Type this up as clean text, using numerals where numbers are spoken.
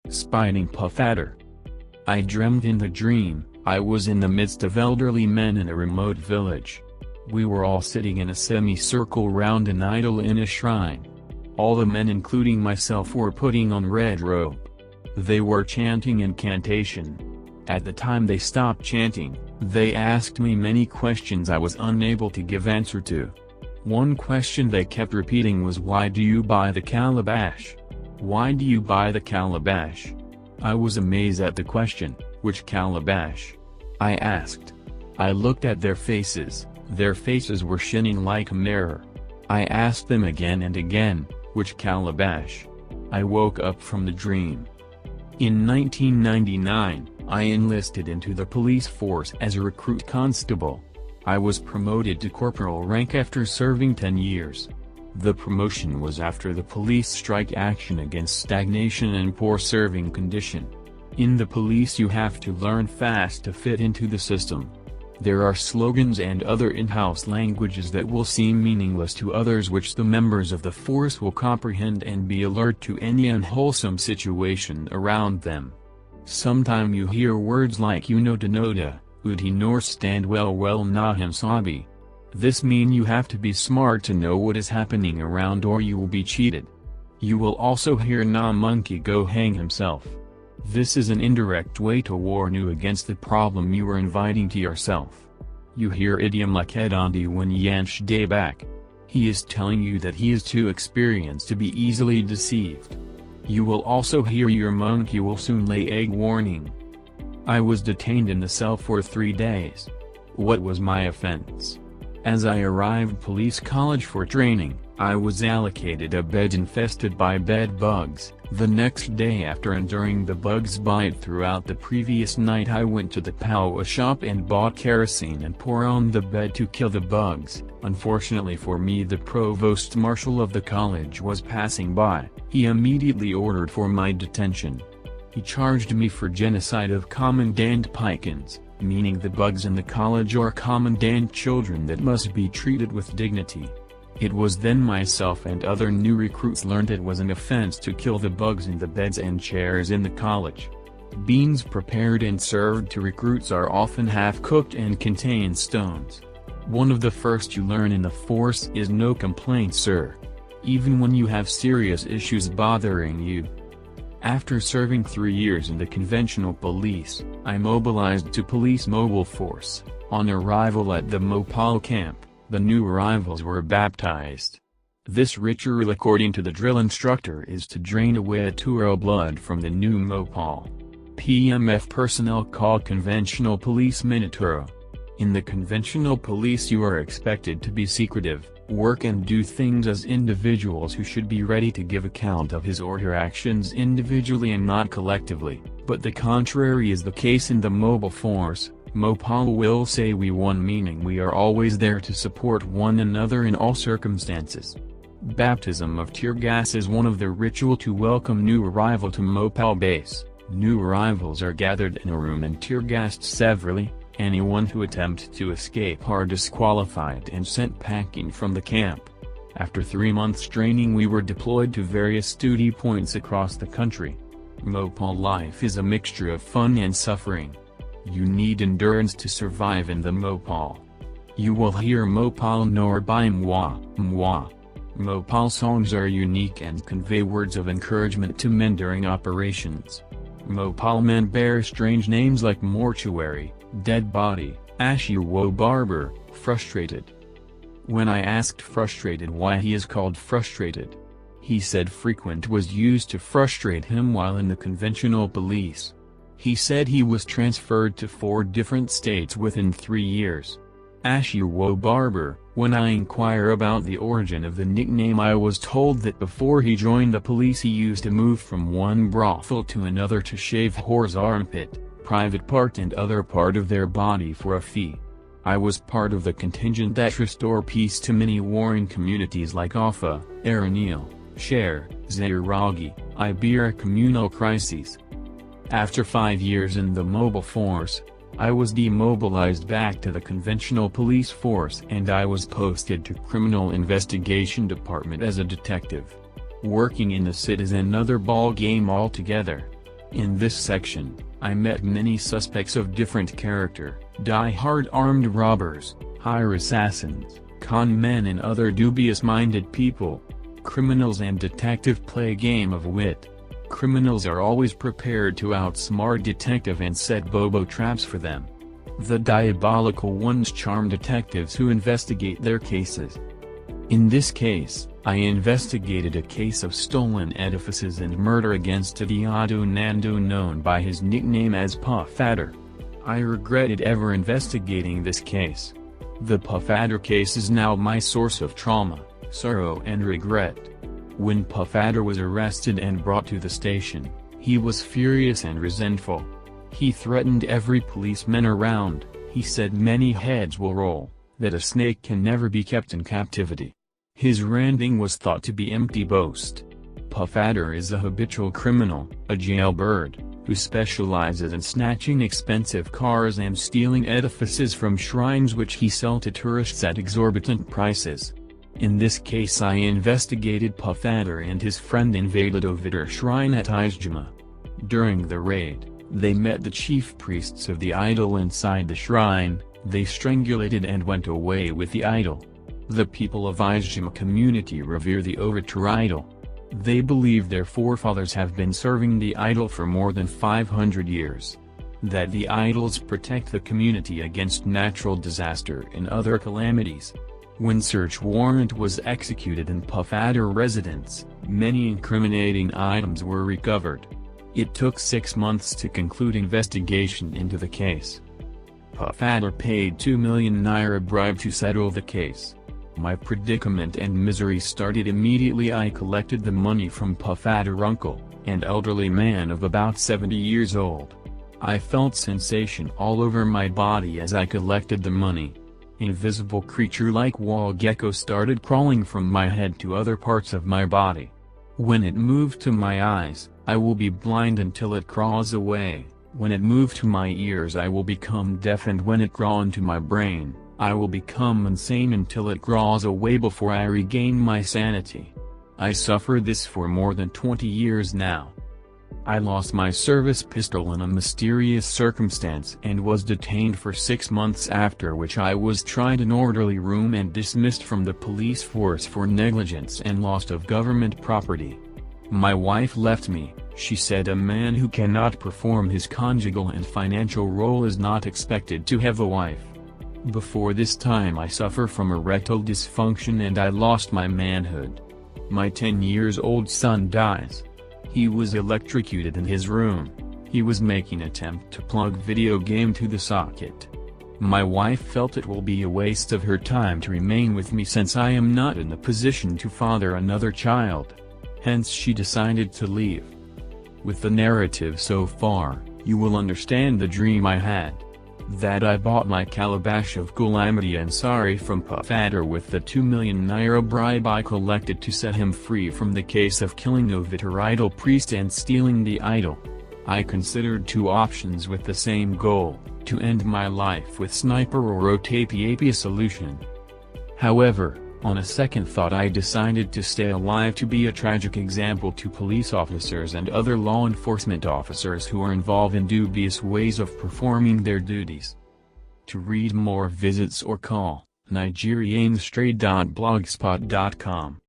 Spiding puff adder. I dreamt in the dream, I was in the midst of elderly men in a remote village. We were all sitting in a semicircle round an idol in a shrine. All the men including myself were putting on red robe. They were chanting incantation. At the time they stopped chanting, they asked me many questions I was unable to give answer to. One question they kept repeating was, "Why do you buy the calabash? Why do you buy the calabash?" I was amazed at the question, "Which calabash?" I asked. I looked at their faces were shining like a mirror. I asked them again and again, "Which calabash?" I woke up from the dream. In 1999, I enlisted into the police force as a recruit constable. I was promoted to corporal rank after serving 10 years. The promotion was after the police strike action against stagnation and poor serving condition. In the police you have to learn fast to fit into the system. There are slogans and other in-house languages that will seem meaningless to others which the members of the force will comprehend and be alert to any unwholesome situation around them. Sometime you hear words like "Unoda, Uti nor stand well na him sabi." This mean you have to be smart to know what is happening around or you will be cheated. You will also hear "Na monkey go hang himself." This is an indirect way to warn you against the problem you are inviting to yourself. You hear idiom like "Edandi when yanch day back." He is telling you that he is too experienced to be easily deceived. You will also hear "Your monkey will soon lay egg" warning. I was detained in the cell for 3 days. What was my offense? As I arrived police college for training, I was allocated a bed infested by bed bugs. The next day after enduring the bug's bite throughout the previous night, I went to the Power shop and bought kerosene and poured on the bed to kill the bugs. Unfortunately for me, the provost marshal of the college was passing by. He immediately ordered for my detention. He charged me for genocide of Commandant Pikins, meaning the bugs in the college are Commandant children that must be treated with dignity. It was then myself and other new recruits learned it was an offense to kill the bugs in the beds and chairs in the college. Beans prepared and served to recruits are often half-cooked and contain stones. One of the first you learn in the force is "No complaint, sir," even when you have serious issues bothering you. After serving 3 years in the conventional police, I mobilized to Police Mobile Force. On arrival at the Mopal camp, the new arrivals were baptized. This ritual, according to the drill instructor, is to drain away Aturo blood from the new Mopal. PMF personnel called conventional police Minaturo. In the conventional police you are expected to be secretive, work and do things as individuals who should be ready to give account of his or her actions individually and not collectively, but the contrary is the case in the mobile force. Mopal will say "we one," meaning we are always there to support one another in all circumstances. Baptism of tear gas is one of the ritual to welcome new arrival to Mopal base. New arrivals are gathered in a room and tear gassed severally. Anyone who attempts to escape are disqualified and sent packing from the camp. After 3 months training we were deployed to various duty points across the country. Mopal life is a mixture of fun and suffering. You need endurance to survive in the Mopal. You will hear Mopal nor by mwa. Mopal songs are unique and convey words of encouragement to men during operations. Mopal men bear strange names like mortuary, dead body, Ashiwo barber, frustrated. When I asked Frustrated why he is called Frustrated, he said frequent was used to frustrate him while in the conventional police. He said he was transferred to 4 different states within 3 years. Ashiwo barber. When I inquire about the origin of the nickname, I was told that before he joined the police he used to move from one brothel to another to shave whore's armpit, private part and other part of their body for a fee. I was part of the contingent that restored peace to many warring communities like Alpha, Aranil, Share, Zairagi, Iberia communal crises. After 5 years in the mobile force, I was demobilized back to the conventional police force and I was posted to Criminal Investigation Department as a detective. Working in the CID is another ball game altogether. In this section, I met many suspects of different character, die-hard armed robbers, hire assassins, con men and other dubious-minded people. Criminals and detective play a game of wit. Criminals are always prepared to outsmart detective and set bobo traps for them. The diabolical ones charm detectives who investigate their cases. In this case, I investigated a case of stolen edifices and murder against Tediado Nando, known by his nickname as Puff Adder. I regretted ever investigating this case. The Puff Adder case is now my source of trauma, sorrow and regret. When Puff Adder was arrested and brought to the station, he was furious and resentful. He threatened every policeman around. He said many heads will roll, that a snake can never be kept in captivity. His ranting was thought to be empty boast. Puff Adder is a habitual criminal, a jailbird, who specializes in snatching expensive cars and stealing edifices from shrines which he sells to tourists at exorbitant prices. In this case I investigated Puff Adder and his friend invaded Ovidar shrine at Izjama. During the raid, they met the chief priests of the idol inside the shrine. They strangulated and went away with the idol. The people of Izjama community revere the Ovidar idol. They believe their forefathers have been serving the idol for more than 500 years. That the idols protect the community against natural disaster and other calamities. When search warrant was executed in Puff Adder residence, many incriminating items were recovered. It took 6 months to conclude investigation into the case. Puff Adder paid 2 million naira bribe to settle the case. My predicament and misery started immediately. I collected the money from Puff Adder uncle, an elderly man of about 70 years old. I felt sensation all over my body as I collected the money. Invisible creature like wall gecko started crawling from my head to other parts of my body. When it moved to my eyes, I will be blind until it crawls away. When it moved to my ears I will become deaf, and when it crawls into my brain, I will become insane until it crawls away before I regain my sanity. I suffer this for more than 20 years now. I lost my service pistol in a mysterious circumstance and was detained for 6 months, after which I was tried in orderly room and dismissed from the police force for negligence and loss of government property. My wife left me. She said a man who cannot perform his conjugal and financial role is not expected to have a wife. Before this time I suffer from erectile dysfunction and I lost my manhood. My 10-year-old son dies. He was electrocuted in his room. He was making attempt to plug video game to the socket. My wife felt it will be a waste of her time to remain with me since I am not in the position to father another child. Hence she decided to leave. With the narrative so far, you will understand the dream I had. That I bought my calabash of calamity and sorry from Puff Adder with the 2 million naira bribe I collected to set him free from the case of killing Ovidar idol priest and stealing the idol. I considered 2 options with the same goal, to end my life with sniper or Otapia solution. However, on a second thought I decided to stay alive to be a tragic example to police officers and other law enforcement officers who are involved in dubious ways of performing their duties. To read more, visits or call nigerianstray.blogspot.com.